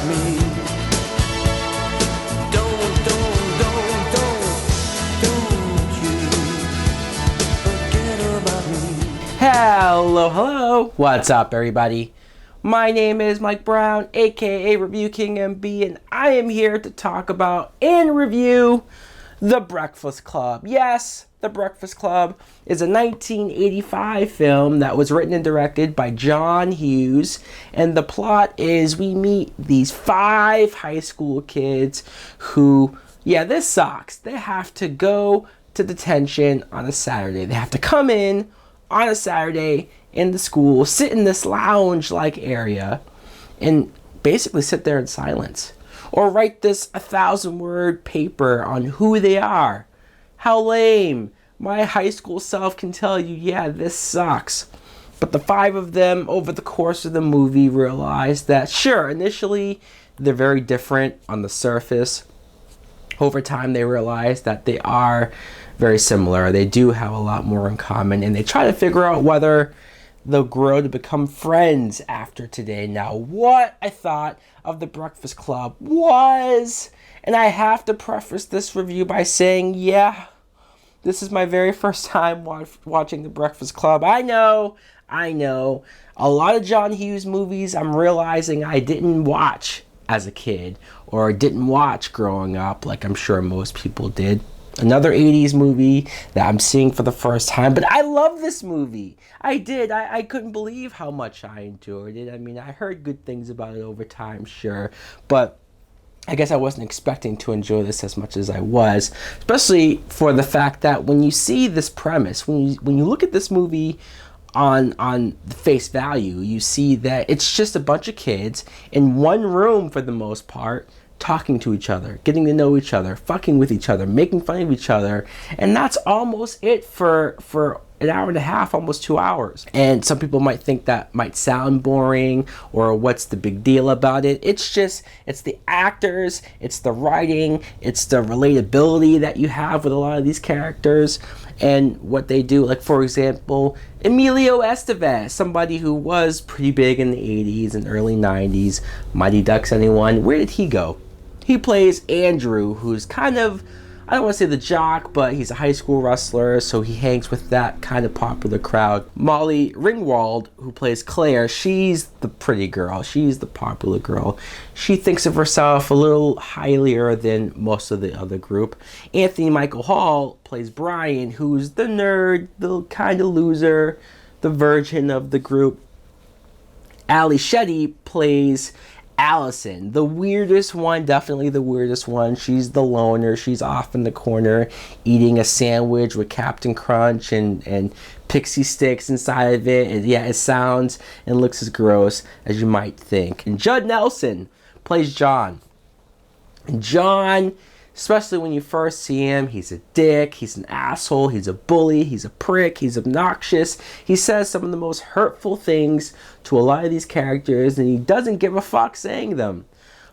me. Don't you forget about me. Hello, what's up everybody? My name is Mike Brown, aka ReviewKingMB, and I am here to talk about and review The Breakfast Club. Yes, The Breakfast Club is a 1985 film that was written and directed by John Hughes, and the plot is we meet these 5 high school kids who, yeah, this sucks. They have to go to detention on a Saturday. They have to come in on a Saturday in the school, sit in this lounge-like area, and basically sit there in silence. Or write this 1,000-word paper on who they are. How lame. My high school self can tell you, yeah, this sucks. But the 5 of them, over the course of the movie, realize that, sure, initially, they're very different on the surface. Over time, they realize that they are very similar. They do have a lot more in common, and they try to figure out whether they'll grow to become friends after today. Now, what I thought of The Breakfast Club was, and I have to preface this review by saying, yeah, this is my very first time watching The Breakfast Club. I know. A lot of John Hughes movies I'm realizing I didn't watch as a kid or didn't watch growing up like I'm sure most people did. Another 80s movie that I'm seeing for the first time, but I love this movie. I did. I couldn't believe how much I enjoyed it. I mean, I heard good things about it over time, sure, but I guess I wasn't expecting to enjoy this as much as I was, especially for the fact that when you see this premise, when you look at this movie on face value, you see that it's just a bunch of kids in one room for the most part, talking to each other, getting to know each other, fucking with each other, making fun of each other, and that's almost it for an hour and a half, almost 2 hours. And some people might think that might sound boring, or what's the big deal about it? It's the actors, it's the writing, it's the relatability that you have with a lot of these characters and what they do. Like, for example, Emilio Estevez, somebody who was pretty big in the 80s and early 90s. Mighty Ducks, anyone? Where did he go? He plays Andrew, who's kind of, I don't want to say the jock, but he's a high school wrestler, so he hangs with that kind of popular crowd. Molly Ringwald, who plays Claire, she's the pretty girl. She's the popular girl. She thinks of herself a little higher than most of the other group. Anthony Michael Hall plays Brian, who's the nerd, the kind of loser, the virgin of the group. Ali Shetty plays Allison, the weirdest one, definitely the weirdest one. She's the loner. She's off in the corner eating a sandwich with Captain Crunch and pixie sticks inside of it. And yeah, it sounds and looks as gross as you might think. And Judd Nelson plays John. And John, especially when you first see him, he's a dick, he's an asshole, he's a bully, he's a prick, he's obnoxious. He says some of the most hurtful things to a lot of these characters, and he doesn't give a fuck saying them.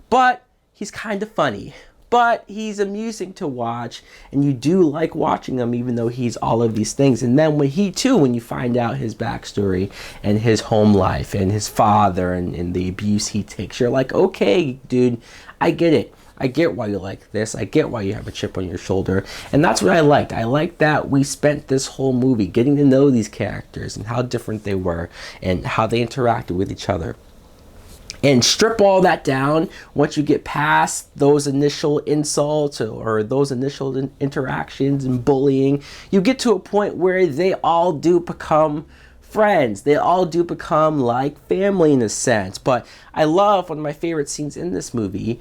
But he's kind of funny. But he's amusing to watch, and you do like watching him even though he's all of these things. And then when you find out his backstory and his home life and his father and the abuse he takes, you're like, okay, dude, I get it. I get why you like this. I get why you have a chip on your shoulder. And that's what I liked. I liked that we spent this whole movie getting to know these characters and how different they were and how they interacted with each other. And strip all that down, once you get past those initial insults or those initial interactions and bullying, you get to a point where they all do become friends. They all do become like family in a sense. But I love one of my favorite scenes in this movie.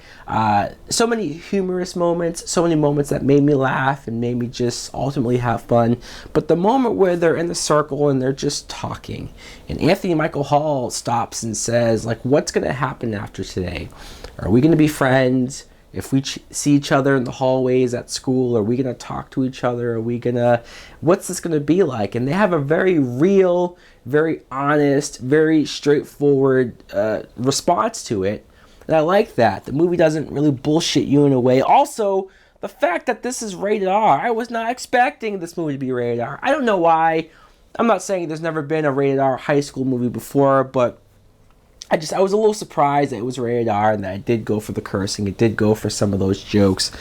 So many humorous moments, so many moments that made me laugh and made me just ultimately have fun. But the moment where they're in the circle and they're just talking, and Anthony Michael Hall stops and says, like, what's going to happen after today? Are we going to be friends? If we see each other in the hallways at school, are we going to talk to each other? What's this going to be like? And they have a very real, very honest, very straightforward response to it. And I like that. The movie doesn't really bullshit you in a way. Also, the fact that this is rated R. I was not expecting this movie to be rated R. I don't know why. I'm not saying there's never been a rated R high school movie before, but I was a little surprised that it was rated R and that it did go for the cursing. It did go for some of those jokes.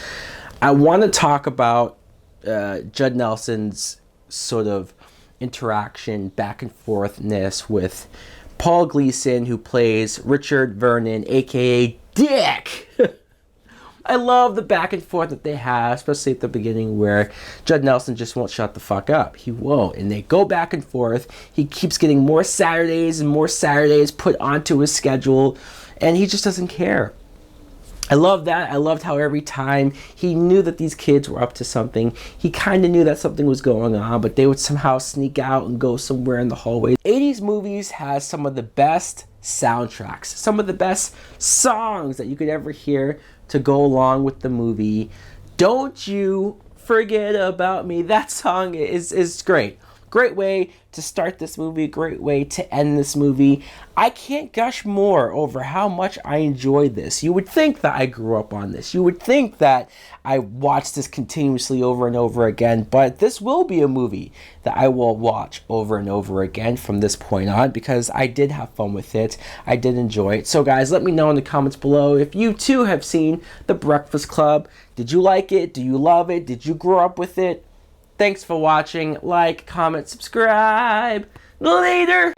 I want to talk about Judd Nelson's sort of interaction, back and forthness with Paul Gleason, who plays Richard Vernon, aka Dick. I love the back and forth that they have, especially at the beginning where Judd Nelson just won't shut the fuck up. He won't. And they go back and forth. He keeps getting more Saturdays and more Saturdays put onto his schedule, and he just doesn't care. I love that. I loved how every time he knew that these kids were up to something, he kind of knew that something was going on, but they would somehow sneak out and go somewhere in the hallway. 80s movies has some of the best soundtracks, some of the best songs that you could ever hear to go along with the movie. Don't You Forget About Me. That song is great. Great way to start this movie, great way to end this movie. I can't gush more over how much I enjoyed this. You would think that I grew up on this. You would think that I watched this continuously over and over again, but this will be a movie that I will watch over and over again from this point on because I did have fun with it. I did enjoy it. So guys, let me know in the comments below if you too have seen The Breakfast Club. Did you like it? Do you love it? Did you grow up with it? Thanks for watching. Like, comment, subscribe. Later!